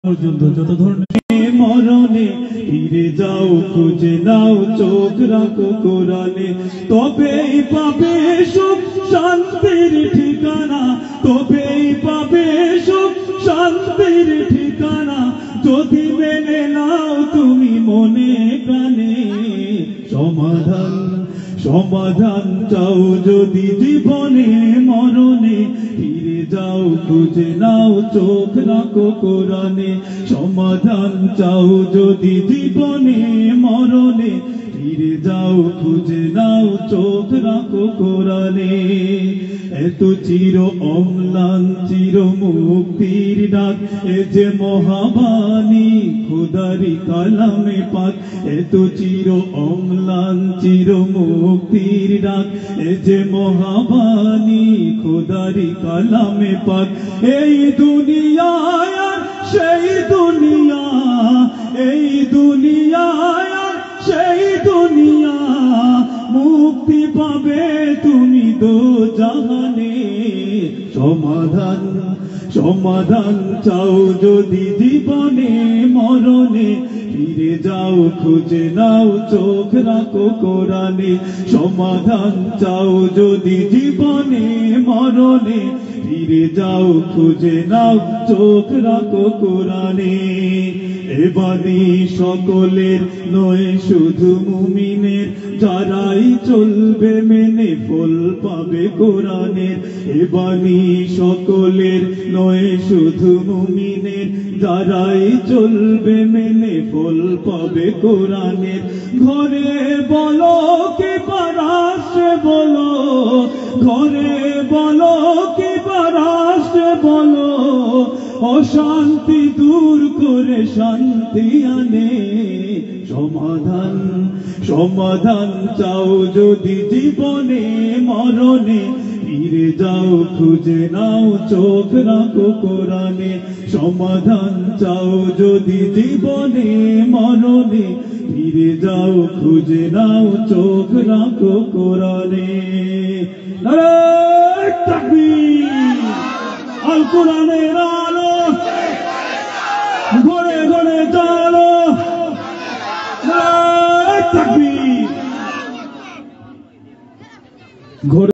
পর্যন্ত যত ধরনের মরণে ফিরে যাও, খুঁজে নাও, চোখ রাখো কোরআনে, তবেই পাবে সুখ শান্তির ঠিকানা, তবেই পাবে সুখ শান্তির ঠিকানা, যদি মেনে নাও তুমি মনে প্রাণে। সমাধান সমাধান চাও যদি জীবনে মরণে, ফিরে যাও, খুঁজে নাও, চোখ রাখো কোরআনে। সমাধান চাও যদি জীবনে মরণে, ফিরে যাও, খুঁজে নাও, চোখ রাখো কোরআনে। এত চির অম্লান চির মুক্তির ডাক, এ যে মহাবাণী খোদারি কালামে পাক। এত চির অম্লান চির মুক্তির ডাক, এ যে মহাবাণী খোদারি কালামে পাক। এই দুনিয়ায় আর সেই দুনিয়া, এই দুনিয়ায় আর সেই দুনিয়া, মুক্তি পাবে তুমি দোজাহানে। সমাধান সমাধান চাও যদি জীবনে মরণে, ফিরে যাও, খুঁজে নাও, চোখ রাখো কোরআনে। সমাধান চাও যদি জীবনে মরণে, ফিরে যাও, খুঁজে নাও, চোখ রাখো কোরআনে। এ বাণী সকলের নয় শুধু মুমিনের, যারাই চলবে মেনে ফল পাবে কোরআনের। এ বাণী সকলের নয় শুধু মুমিনের, যারাই চলবে মেনে ফল পাবে কোরআনের। ঘরে বলো কি পারাসে বলো, ঘরে বলো কি পারাসে বলো, অশান্তি দূর করে শান্তি আনে। সমাধান সমাধান চাও যদি জীবনে মরণে, ফিরে যাও, খুঁজে নাও, চোখ রাখো কোরআনে। সমাধান চাও যদি জীবনে মরণে, ফিরে যাও, খুঁজে নাও, চোখ রাখো কোরআনে। নারে তাকবীর! আল কোরআনের আলো ঘরে ঘরে চালো। নারে তাকবীর!